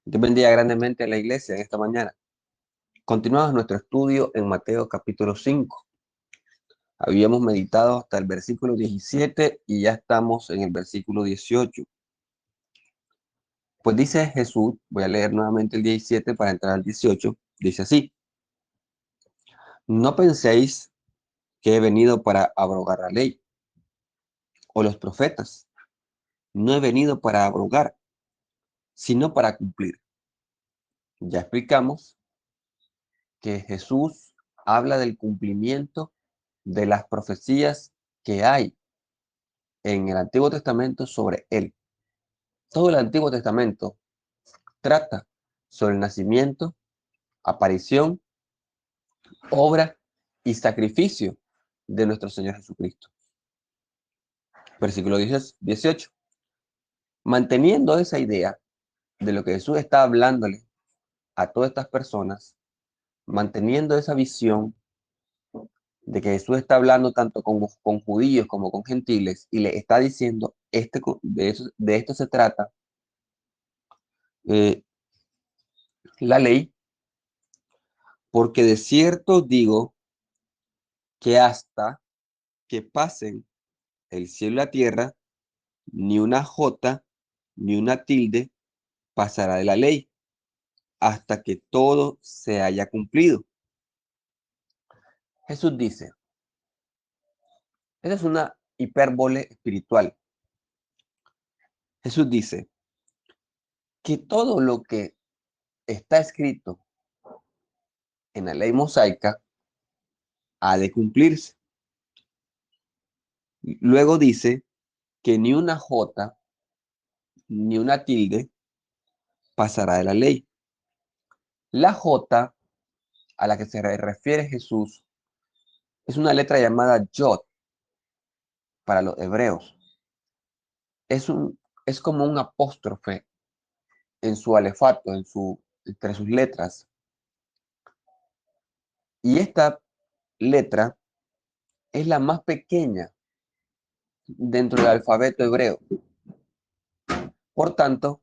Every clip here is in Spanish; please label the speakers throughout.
Speaker 1: Dios bendiga grandemente a la iglesia en esta mañana. Continuamos nuestro estudio en Mateo capítulo 5. Habíamos meditado hasta el versículo 17 y ya estamos en el versículo 18. Pues dice Jesús, voy a leer nuevamente el 17 para entrar al 18. Dice así: no penséis que he venido para abrogar la ley o los profetas. No he venido para abrogar, sino para cumplir. Ya explicamos que Jesús habla del cumplimiento de las profecías que hay en el Antiguo Testamento sobre él. Todo el Antiguo Testamento trata sobre el nacimiento, aparición, obra y sacrificio de nuestro Señor Jesucristo. Versículo 18. Manteniendo esa idea de lo que Jesús está hablándole a todas estas personas, manteniendo esa visión de que Jesús está hablando tanto con judíos como con gentiles y le está diciendo, de esto se trata eh, la ley, porque de cierto digo que hasta que pasen el cielo y la tierra, ni una jota ni una tilde pasará de la ley, hasta que todo se haya cumplido. Jesús dice, esa es una hipérbole espiritual. Jesús dice que todo lo que está escrito en la ley mosaica ha de cumplirse. Luego dice que ni una jota ni una tilde pasará de la ley. La jota a la que se refiere Jesús es una letra llamada yod para los hebreos. Es, es como un apóstrofe en su alefato, entre sus letras. Y esta letra es la más pequeña dentro del alfabeto hebreo. Por tanto,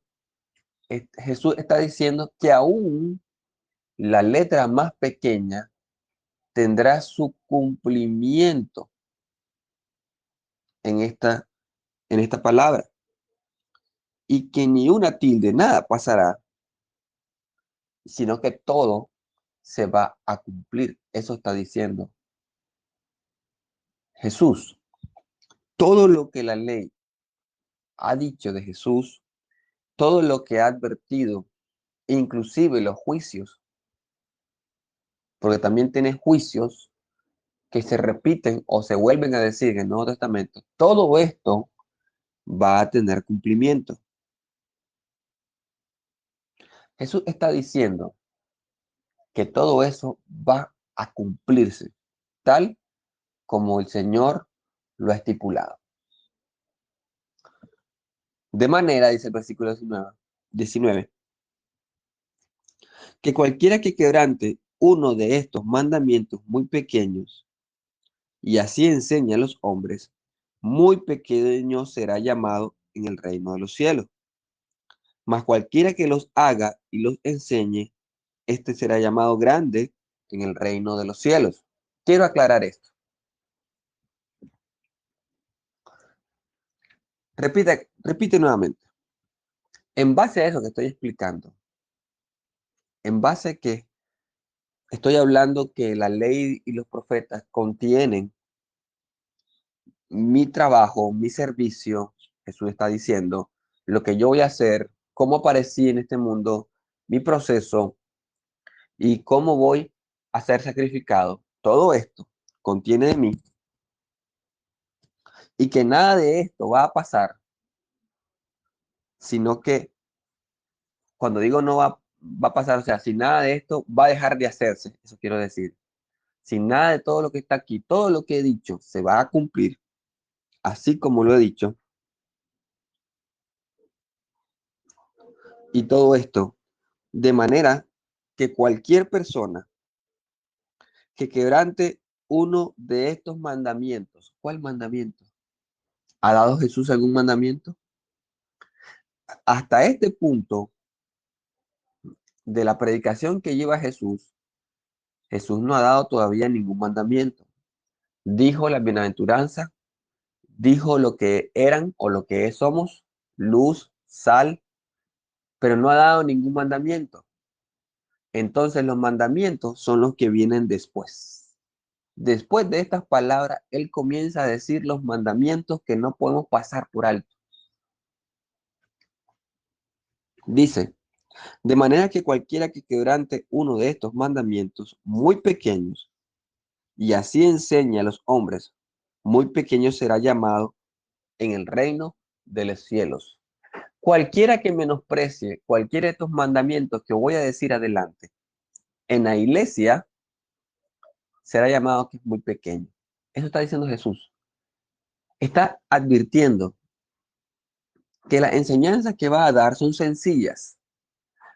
Speaker 1: Jesús está diciendo que aún la letra más pequeña tendrá su cumplimiento en esta palabra. Y que ni una tilde, nada pasará, sino que todo se va a cumplir. Eso está diciendo Jesús. Todo lo que la ley ha dicho de Jesús, todo lo que ha advertido, inclusive los juicios, porque también tiene juicios que se repiten o se vuelven a decir en el Nuevo Testamento, todo esto va a tener cumplimiento. Jesús está diciendo que todo eso va a cumplirse, tal como el Señor lo ha estipulado. De manera, dice el versículo 19, que cualquiera que quebrante uno de estos mandamientos muy pequeños y así enseña a los hombres, muy pequeño será llamado en el reino de los cielos. Mas cualquiera que los haga y los enseñe, este será llamado grande en el reino de los cielos. Quiero aclarar esto. Repite nuevamente. En base a eso que estoy explicando, en base a que estoy hablando que la ley y los profetas contienen mi trabajo, mi servicio, Jesús está diciendo, lo que yo voy a hacer, cómo aparecí en este mundo, mi proceso y cómo voy a ser sacrificado. Todo esto contiene de mí y que nada de esto va a pasar, sino que cuando digo no va a pasar, o sea, si nada de esto va a dejar de hacerse, eso quiero decir. Si nada de todo lo que está aquí, todo lo que he dicho se va a cumplir, así como lo he dicho, y todo esto de manera que cualquier persona que quebrante uno de estos mandamientos, ¿cuál mandamiento? ¿Ha dado Jesús algún mandamiento? Hasta este punto, de la predicación que lleva Jesús, Jesús no ha dado todavía ningún mandamiento. Dijo la bienaventuranza, dijo lo que eran o lo que somos, luz, sal, pero no ha dado ningún mandamiento. Entonces los mandamientos son los que vienen después. Después de estas palabras, Él comienza a decir los mandamientos que no podemos pasar por alto. Dice, de manera que cualquiera que quebrante uno de estos mandamientos muy pequeños y así enseñe a los hombres, muy pequeño será llamado en el reino de los cielos. Cualquiera que menosprecie cualquiera de estos mandamientos que voy a decir adelante, en la iglesia será llamado que es muy pequeño. Eso está diciendo Jesús. Está advirtiendo que las enseñanzas que va a dar son sencillas,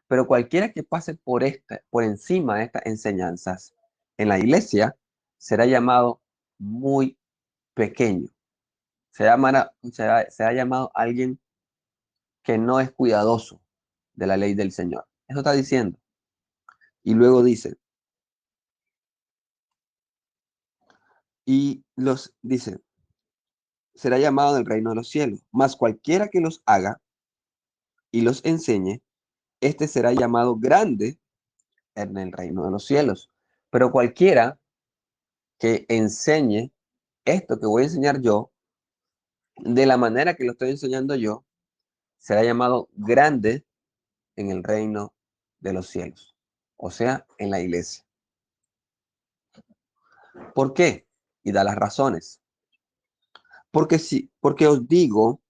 Speaker 1: pero cualquiera que pase por encima de estas enseñanzas en la iglesia será llamado muy pequeño. Será llamado alguien que no es cuidadoso de la ley del Señor. Eso está diciendo. Y luego dice, dice, será llamado en el reino de los cielos, mas cualquiera que los haga y los enseñe, este será llamado grande en el reino de los cielos. Pero cualquiera que enseñe esto que voy a enseñar yo, de la manera que lo estoy enseñando yo, será llamado grande en el reino de los cielos, o sea, en la iglesia. ¿Por qué? Y da las razones. Porque os digo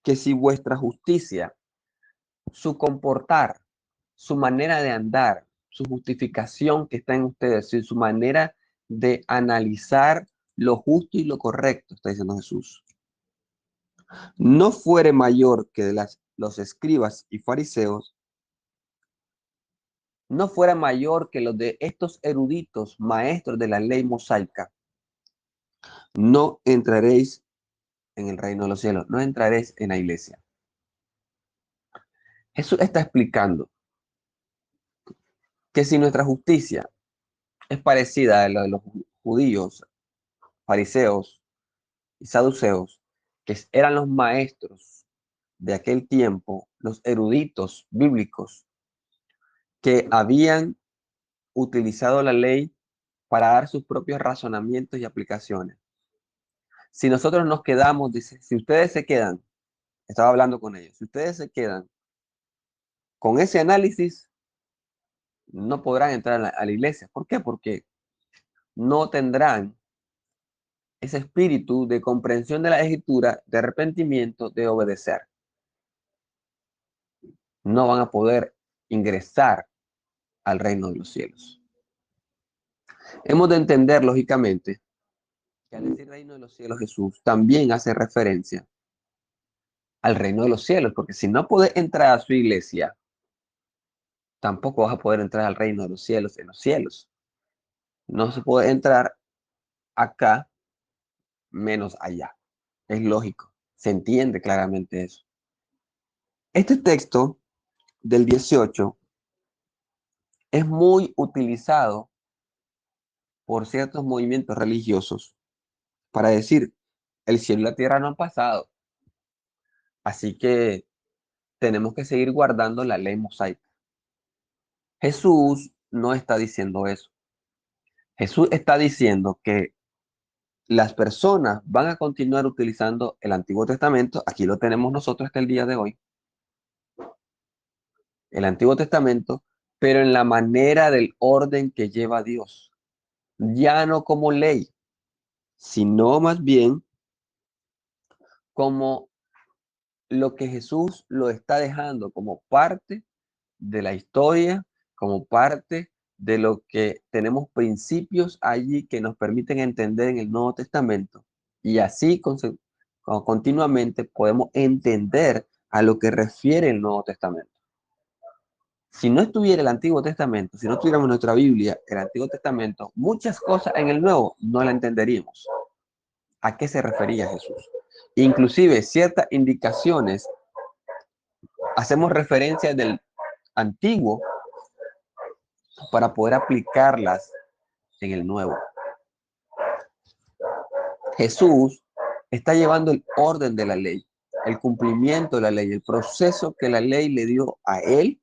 Speaker 1: que si vuestra justicia, su comportar, su manera de andar, su justificación que está en ustedes, su manera de analizar lo justo y lo correcto, está diciendo Jesús, no fuere mayor que de los escribas y fariseos, no fuera mayor que los de estos eruditos maestros de la ley mosaica, no entraréis en el reino de los cielos, no entraréis en la iglesia. Jesús está explicando que si nuestra justicia es parecida a la de los judíos, fariseos y saduceos, que eran los maestros de aquel tiempo, los eruditos bíblicos, que habían utilizado la ley para dar sus propios razonamientos y aplicaciones. Si nosotros nos quedamos, dice, si ustedes se quedan, estaba hablando con ellos, si ustedes se quedan con ese análisis, no podrán entrar a la iglesia. ¿Por qué? Porque no tendrán ese espíritu de comprensión de la escritura, de arrepentimiento, de obedecer. No van a poder ingresar al reino de los cielos. Hemos de entender, lógicamente, que al decir reino de los cielos Jesús también hace referencia al reino de los cielos, porque si no puedes entrar a su iglesia, tampoco vas a poder entrar al reino de los cielos en los cielos. No se puede entrar acá menos allá. Es lógico, se entiende claramente eso. Este texto del 18 es muy utilizado por ciertos movimientos religiosos para decir, el cielo y la tierra no han pasado, así que tenemos que seguir guardando la ley mosaica. Jesús no está diciendo eso. Jesús está diciendo que las personas van a continuar utilizando el Antiguo Testamento, aquí lo tenemos nosotros hasta el día de hoy, el Antiguo Testamento, pero en la manera del orden que lleva Dios, ya no como ley, sino más bien como lo que Jesús lo está dejando como parte de la historia, como parte de lo que tenemos principios allí que nos permiten entender en el Nuevo Testamento. Y así continuamente podemos entender a lo que refiere el Nuevo Testamento. Si no estuviera el Antiguo Testamento, si no tuviéramos nuestra Biblia, el Antiguo Testamento, muchas cosas en el Nuevo no la entenderíamos. ¿A qué se refería Jesús? Inclusive ciertas indicaciones, hacemos referencia del Antiguo para poder aplicarlas en el nuevo. Jesús está llevando el orden de la ley, el cumplimiento de la ley, el proceso que la ley le dio a él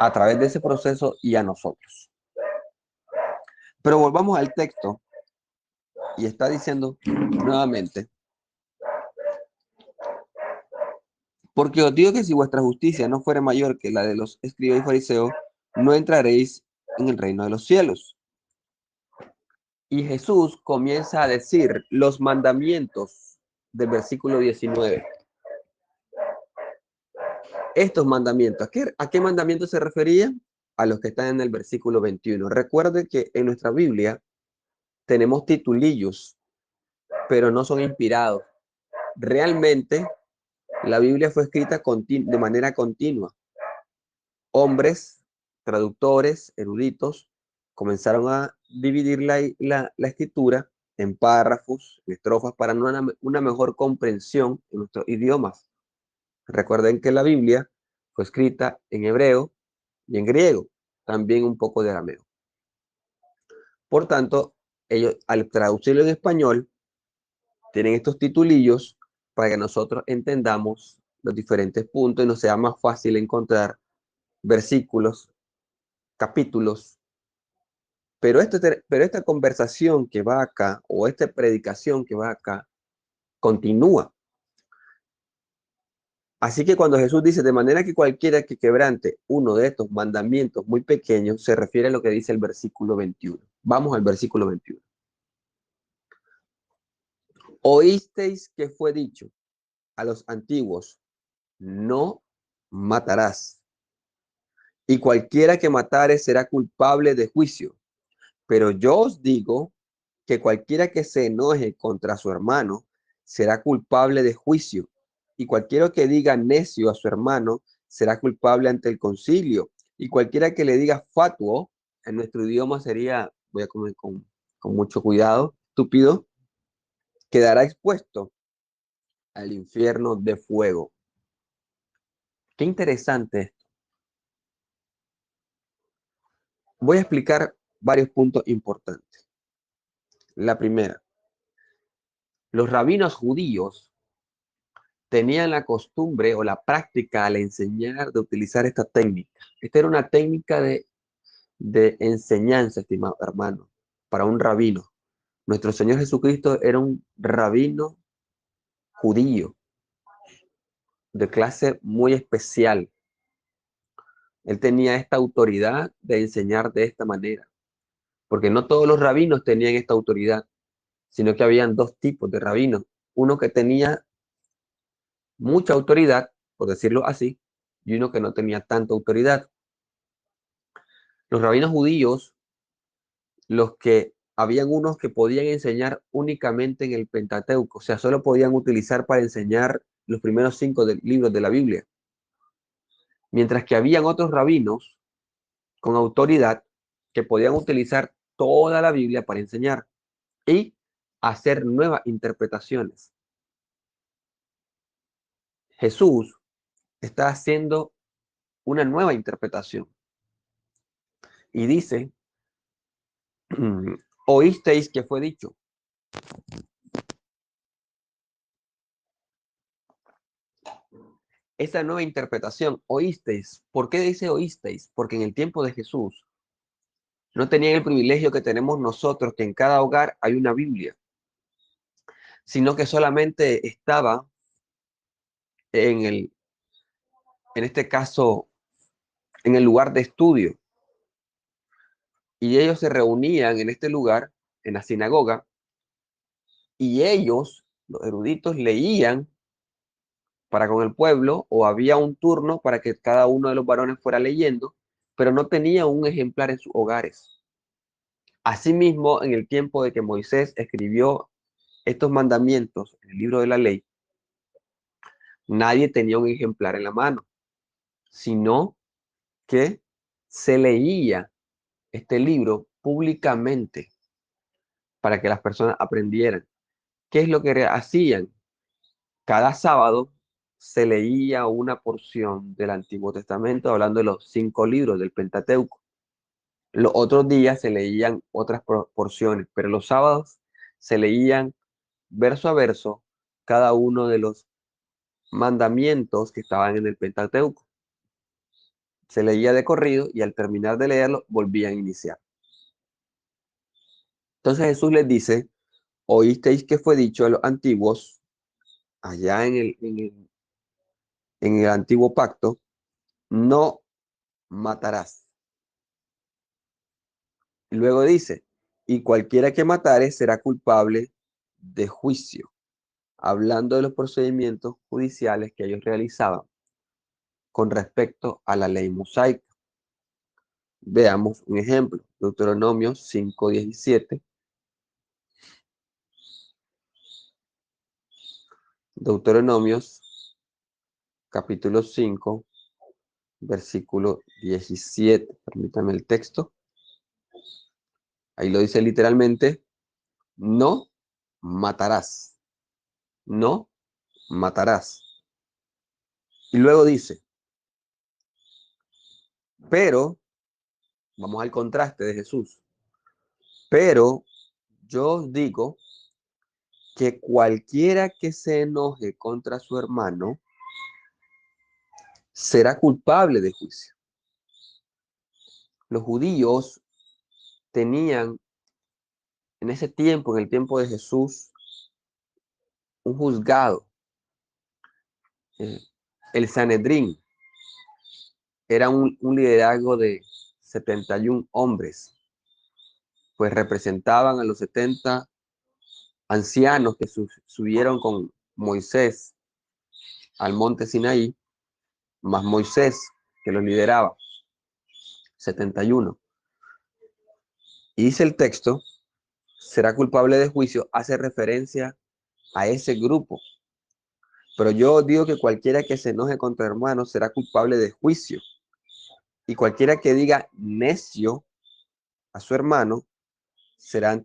Speaker 1: a través de ese proceso y a nosotros. Pero volvamos al texto y está diciendo nuevamente, porque os digo que si vuestra justicia no fuera mayor que la de los escribas y fariseos, no entraréis en el reino de los cielos. Y Jesús comienza a decir los mandamientos del versículo 19. Estos mandamientos, ¿a qué mandamientos se refería? A los que están en el versículo 21. Recuerde que en nuestra Biblia tenemos titulillos, pero no son inspirados. Realmente la Biblia fue escrita de manera continua. Hombres, traductores, eruditos, comenzaron a dividir la escritura en párrafos, en estrofas, para una mejor comprensión en nuestros idiomas. Recuerden que la Biblia fue escrita en hebreo y en griego, también un poco de arameo. Por tanto, ellos al traducirlo en español, tienen estos titulillos para que nosotros entendamos los diferentes puntos y nos sea más fácil encontrar versículos, capítulos. Pero esta conversación que va acá, o esta predicación que va acá, continúa. Así que cuando Jesús dice, de manera que cualquiera que quebrante uno de estos mandamientos muy pequeños, se refiere a lo que dice el versículo 21. Vamos al versículo 21. Oísteis que fue dicho a los antiguos, no matarás. Y cualquiera que matare será culpable de juicio. Pero yo os digo que cualquiera que se enoje contra su hermano será culpable de juicio. Y cualquiera que diga necio a su hermano será culpable ante el concilio. Y cualquiera que le diga fatuo, en nuestro idioma sería, voy a comer con mucho cuidado, estúpido, quedará expuesto al infierno de fuego. Qué interesante esto. Voy a explicar varios puntos importantes. La primera, los rabinos judíos tenían la costumbre o la práctica al enseñar de utilizar esta técnica. Esta era una técnica de enseñanza, estimado hermano, para un rabino. Nuestro Señor Jesucristo era un rabino judío de clase muy especial. Él tenía esta autoridad de enseñar de esta manera, porque no todos los rabinos tenían esta autoridad, sino que habían dos tipos de rabinos. Uno que tenía mucha autoridad, por decirlo así, y uno que no tenía tanta autoridad. Los rabinos judíos, los que habían unos que podían enseñar únicamente en el Pentateuco, o sea, solo podían utilizar para enseñar los primeros 5 libros de la Biblia. Mientras que habían otros rabinos con autoridad que podían utilizar toda la Biblia para enseñar y hacer nuevas interpretaciones. Jesús está haciendo una nueva interpretación y dice, oísteis que fue dicho. Esa nueva interpretación, oísteis. ¿Por qué dice oísteis? Porque en el tiempo de Jesús no tenían el privilegio que tenemos nosotros, que en cada hogar hay una Biblia, sino que solamente estaba en este caso, en el lugar de estudio. Y ellos se reunían en este lugar, en la sinagoga, y ellos, los eruditos, leían para con el pueblo, o había un turno para que cada uno de los varones fuera leyendo, pero no tenía un ejemplar en sus hogares. Asimismo, en el tiempo de que Moisés escribió estos mandamientos en el libro de la ley, nadie tenía un ejemplar en la mano, sino que se leía este libro públicamente para que las personas aprendieran. ¿Qué es lo que hacían? Cada sábado se leía una porción del Antiguo Testamento, hablando de los 5 libros del Pentateuco. Los otros días se leían otras porciones, pero los sábados se leían verso a verso cada uno de los mandamientos que estaban en el Pentateuco. Se leía de corrido y al terminar de leerlo volvían a iniciar. Entonces Jesús les dice, oísteis que fue dicho a los antiguos, allá en el antiguo pacto, no matarás. Y luego dice, y cualquiera que matare será culpable de juicio, hablando de los procedimientos judiciales que ellos realizaban con respecto a la ley mosaica. Veamos un ejemplo, Deuteronomio 5:17. Deuteronomios capítulo 5, versículo 17. Permítame el texto. Ahí lo dice literalmente, no matarás, no matarás. Y luego dice, pero, vamos al contraste de Jesús, pero yo os digo que cualquiera que se enoje contra su hermano será culpable de juicio. Los judíos tenían en ese tiempo, en el tiempo de Jesús, un juzgado, el Sanedrín. Era un liderazgo de 71 hombres, pues representaban a los 70 ancianos que subieron con Moisés al monte Sinaí, más Moisés que los lideraba, 71. Y dice el texto, será culpable de juicio, hace referencia a ese grupo. Pero yo digo que cualquiera que se enoje contra hermano será culpable de juicio. Y cualquiera que diga necio a su hermano será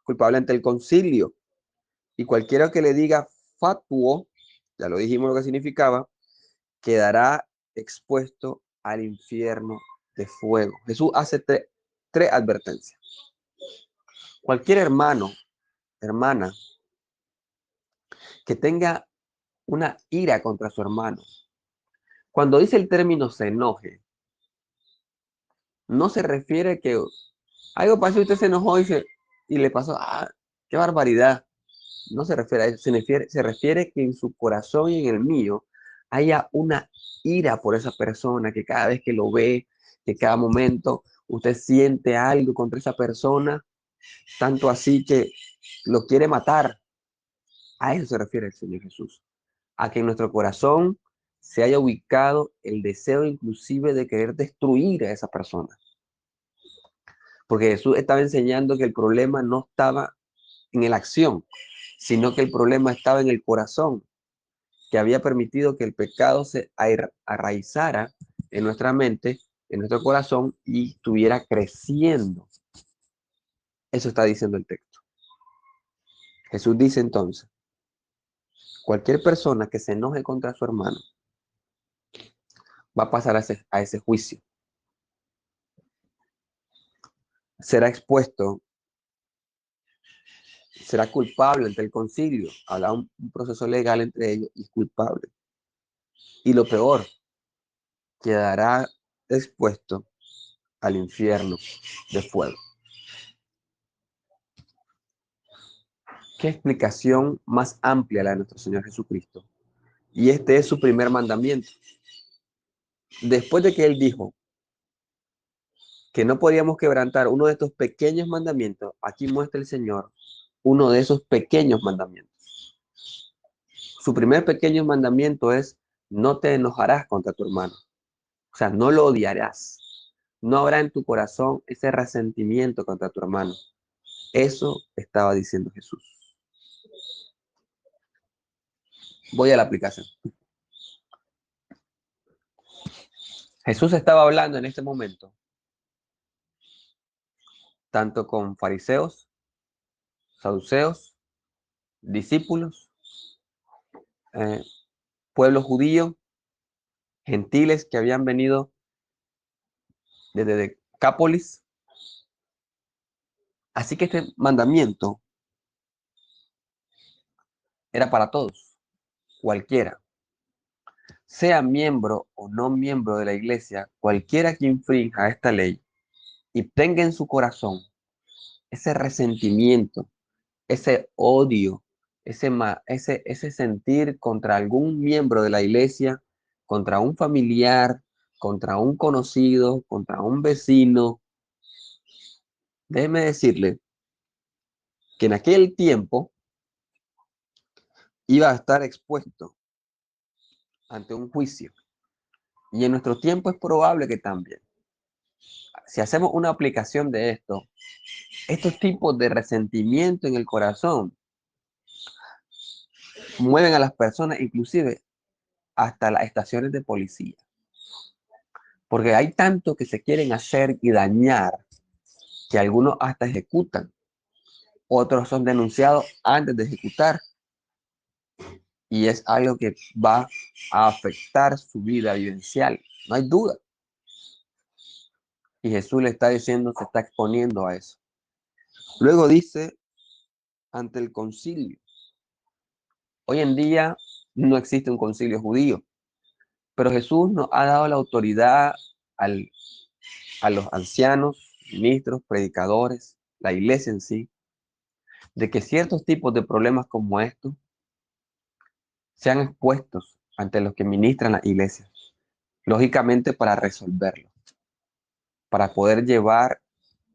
Speaker 1: culpable ante el concilio. Y cualquiera que le diga fatuo, ya lo dijimos lo que significaba, quedará expuesto al infierno de fuego. Jesús hace tres advertencias. Cualquier hermano, hermana, que tenga una ira contra su hermano, cuando dice el término se enoje, no se refiere que algo pasó y usted se enojó y le pasó, qué barbaridad. No se refiere a eso, se refiere que en su corazón y en el mío haya una ira por esa persona, que cada vez que lo ve, que cada momento usted siente algo contra esa persona, tanto así que lo quiere matar. A eso se refiere el Señor Jesús. A que en nuestro corazón se haya ubicado el deseo inclusive de querer destruir a esa persona. Porque Jesús estaba enseñando que el problema no estaba en la acción, sino que el problema estaba en el corazón, que había permitido que el pecado se arraizara en nuestra mente, en nuestro corazón y estuviera creciendo. Eso está diciendo el texto. Jesús dice entonces, cualquier persona que se enoje contra su hermano va a pasar a ese juicio. Será expuesto, será culpable ante el concilio. Habrá un proceso legal entre ellos y es culpable. Y lo peor, quedará expuesto al infierno de fuego. ¿Qué explicación más amplia la de nuestro Señor Jesucristo? Y este es su primer mandamiento. Después de que Él dijo que no podíamos quebrantar uno de estos pequeños mandamientos, aquí muestra el Señor uno de esos pequeños mandamientos. Su primer pequeño mandamiento es, no te enojarás contra tu hermano. O sea, no lo odiarás. No habrá en tu corazón ese resentimiento contra tu hermano. Eso estaba diciendo Jesús. Voy a la aplicación. Jesús estaba hablando en este momento tanto con fariseos, saduceos, discípulos, eh, pueblo judío, gentiles que habían venido desde Decápolis, Así que este mandamiento era para todos, cualquiera, sea miembro o no miembro de la iglesia, cualquiera que infrinja esta ley y tenga en su corazón ese resentimiento, ese odio, ese sentir contra algún miembro de la iglesia, contra un familiar, contra un conocido, contra un vecino. Déjeme decirle que en aquel tiempo iba a estar expuesto ante un juicio. Y en nuestro tiempo es probable que también. Si hacemos una aplicación de esto, estos tipos de resentimiento en el corazón mueven a las personas, inclusive hasta las estaciones de policía. Porque hay tanto que se quieren hacer y dañar que algunos hasta ejecutan, otros son denunciados antes de ejecutar y es algo que va a afectar su vida vivencial, no hay duda. Y Jesús le está diciendo, se está exponiendo a eso. Luego dice, ante el concilio. Hoy en día no existe un concilio judío, pero Jesús nos ha dado la autoridad a los ancianos, ministros, predicadores, la iglesia en sí, de que ciertos tipos de problemas como estos sean expuestos ante los que ministran la iglesia, lógicamente para resolverlo, para poder llevar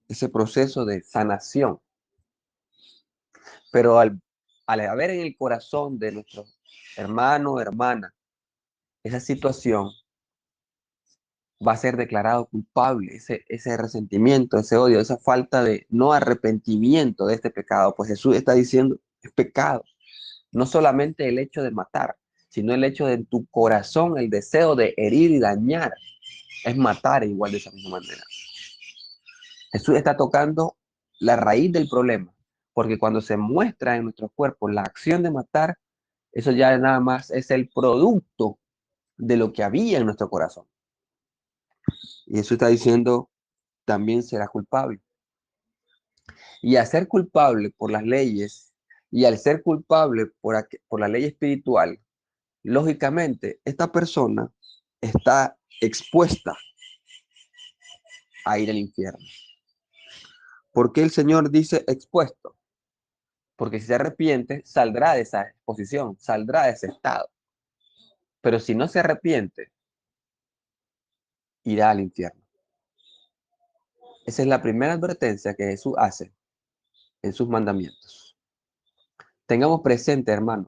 Speaker 1: ese proceso de sanación. Pero al haber en el corazón de nuestro hermano o hermana esa situación, va a ser declarado culpable, ese resentimiento, ese odio, esa falta de no arrepentimiento de este pecado, pues Jesús está diciendo, es pecado. No solamente el hecho de matar, sino el hecho de en tu corazón, el deseo de herir y dañar, es matar igual de esa misma manera. Jesús está tocando la raíz del problema, porque cuando se muestra en nuestros cuerpos la acción de matar, eso ya nada más es el producto de lo que había en nuestro corazón. Y Jesús está diciendo, también será culpable. Y al ser culpable por las leyes, y al ser culpable por la ley espiritual, lógicamente esta persona está expuesta a ir al infierno. ¿Por qué el Señor dice expuesto? Porque si se arrepiente, saldrá de esa exposición, saldrá de ese estado. Pero si no se arrepiente, irá al infierno. Esa es la primera advertencia que Jesús hace en sus mandamientos. Tengamos presente, hermano,